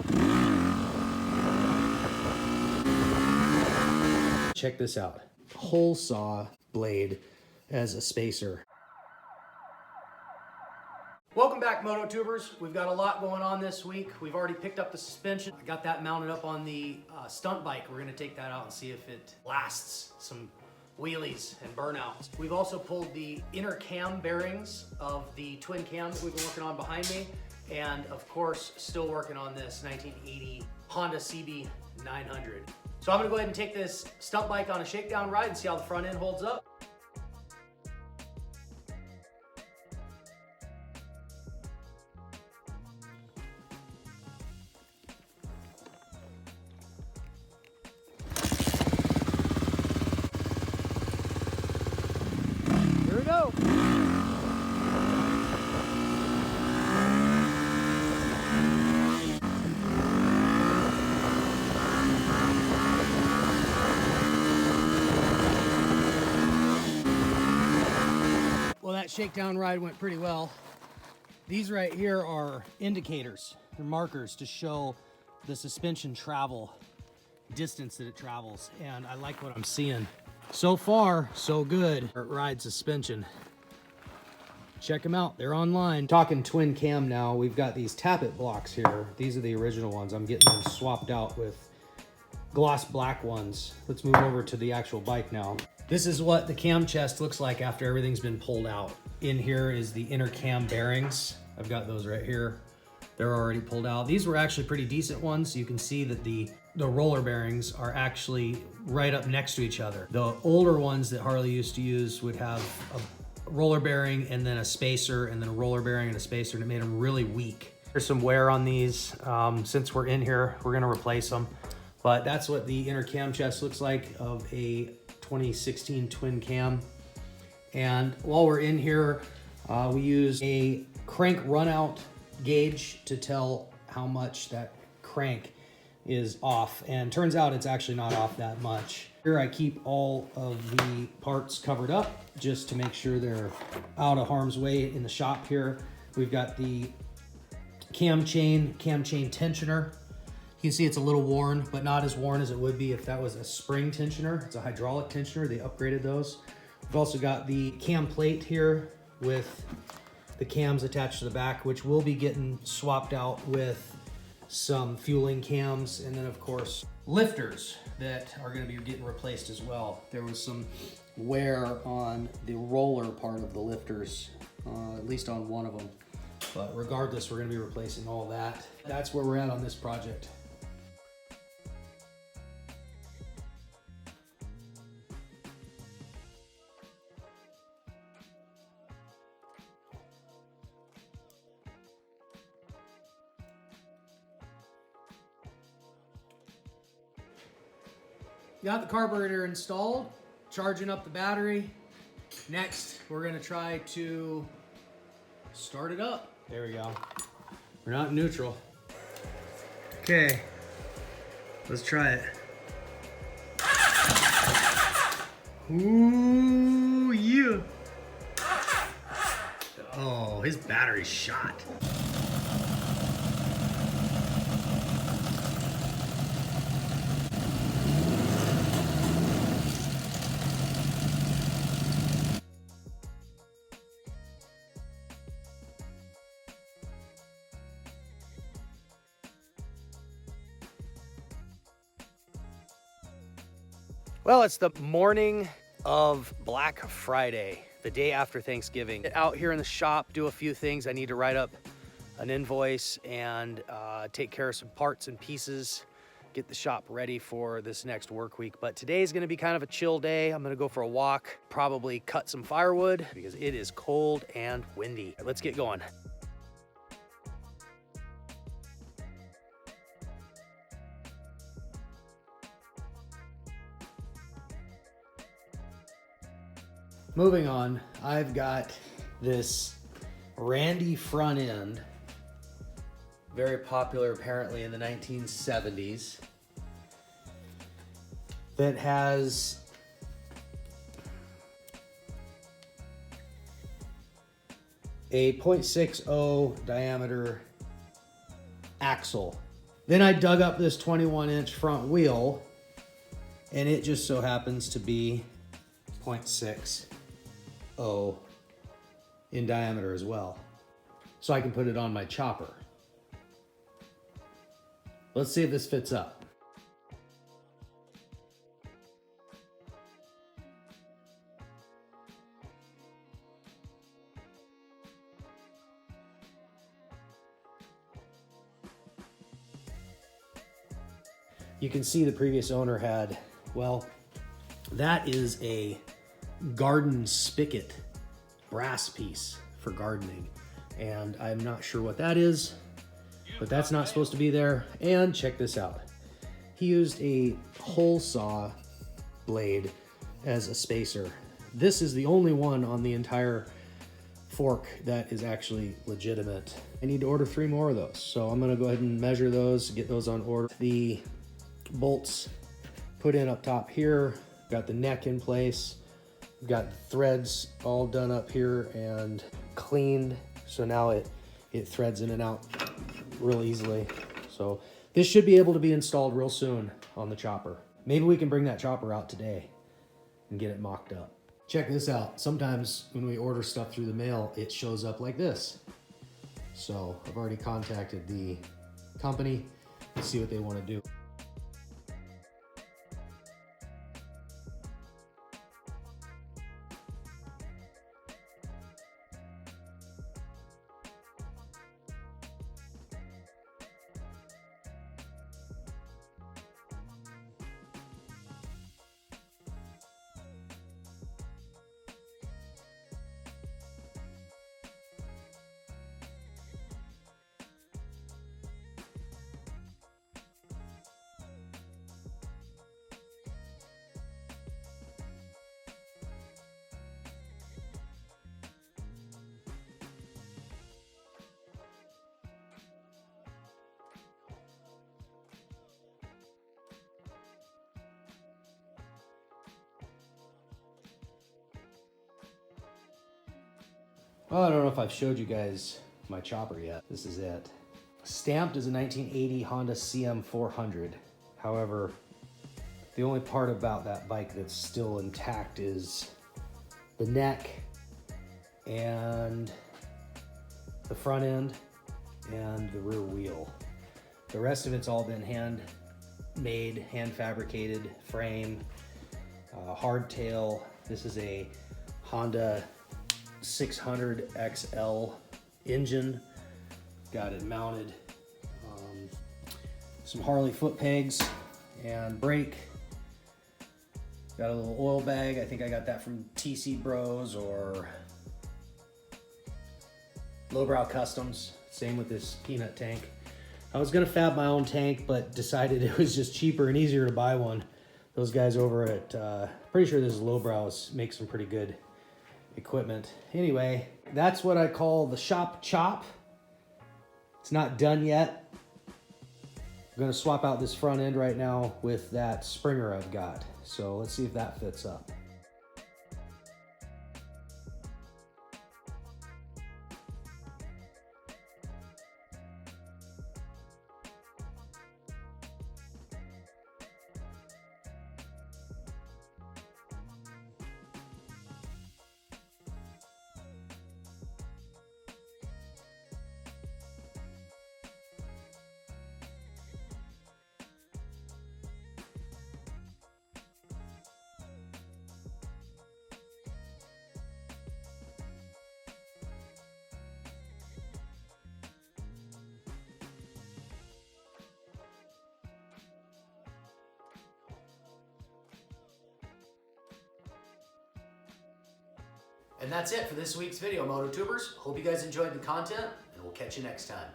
go. Check this out. Hole saw blade as a spacer. Welcome back, Moto Tubers. We've got a lot going on this week. We've already picked up the suspension. I got that mounted up on the stunt bike. We're gonna take that out and see if it lasts some wheelies and burnouts. We've also pulled the inner cam bearings of the twin cam that we've been working on behind me. And of course, still working on this 1980 Honda CB 900. So I'm gonna go ahead and take this stunt bike on a shakedown ride and see how the front end holds up. Here we go. Well, that shakedown ride went pretty well. These right here are indicators. They're markers to show the suspension travel, distance that it travels. And I like what I'm seeing. So far, so good. Ride suspension. Check them out, they're online. Talking twin cam now, we've got these tappet blocks here. These are the original ones. I'm getting them swapped out with gloss black ones. Let's move over to the actual bike now. This is what the cam chest looks like after everything's been pulled out. In here is the inner cam bearings. I've got those right here. They're already pulled out. These were actually pretty decent ones. You can see that the roller bearings are actually right up next to each other. The older ones that Harley used to use would have a roller bearing and then a spacer and then a roller bearing and a spacer, and it made them really weak. There's some wear on these. Since we're in here, we're gonna replace them. But that's what the inner cam chest looks like of a 2016 twin cam. And while we're in here, we use a crank runout gauge to tell how much that crank is off. And turns out it's actually not off that much. Here I keep all of the parts covered up just to make sure they're out of harm's way in the shop here. We've got the cam chain tensioner. You can see it's a little worn, but not as worn as it would be if that was a spring tensioner. It's a hydraulic tensioner. They upgraded those. We've also got the cam plate here with the cams attached to the back, which will be getting swapped out with some fueling cams. And then of course, lifters that are gonna be getting replaced as well. There was some wear on the roller part of the lifters, at least on one of them. But regardless, we're gonna be replacing all that. That's where we're at on this project. Got the carburetor installed, charging up the battery. Next, we're gonna try to start it up. There we go. We're not neutral. Okay, let's try it. Ooh, yeah. Oh, his battery's shot. Well, it's the morning of Black Friday, the day after Thanksgiving. Out here in the shop, do a few things. I need to write up an invoice and take care of some parts and pieces, get the shop ready for this next work week. But today is gonna be kind of a chill day. I'm gonna go for a walk, probably cut some firewood because it is cold and windy. Let's get going. Moving on, I've got this Randy front end, very popular apparently in the 1970s, that has a 0.60 diameter axle. Then I dug up this 21-inch front wheel, and it just so happens to be 0.60 in diameter as well. So I can put it on my chopper. Let's see if this fits up. You can see the previous owner had, well, that is a garden spigot brass piece for gardening. And I'm not sure what that is, but that's not supposed to be there. And check this out. He used a hole saw blade as a spacer. This is the only one on the entire fork that is actually legitimate. I need to order 3 more of those. So I'm gonna go ahead and measure those, get those on order. The bolts put in up top here, got the neck in place, got threads all done up here and cleaned. So now it threads in and out real easily. So this should be able to be installed real soon on the chopper. Maybe we can bring that chopper out today and get it mocked up. Check this out. Sometimes when we order stuff through the mail, it shows up like this. So I've already contacted the company to see what they want to do. Well, I don't know if I've showed you guys my chopper yet. This is it. Stamped as a 1980 Honda CM400. However, the only part about that bike that's still intact is the neck and the front end and the rear wheel. The rest of it's all been hand-made, hand-fabricated frame, hardtail. This is a Honda 600 XL engine. Got it mounted. Some Harley foot pegs and brake. Got a little oil bag. I think I got that from TC Bros or Lowbrow Customs. Same with this peanut tank. I was gonna fab my own tank, but decided it was just cheaper and easier to buy one. Those guys over at, pretty sure this is Lowbrows, make some pretty good equipment. Anyway, that's what I call the shop chop. It's not done yet. I'm gonna swap out this front end right now with that Springer I've got. So let's see if that fits up. And that's it for this week's video, MotoTubers. Hope you guys enjoyed the content, and we'll catch you next time.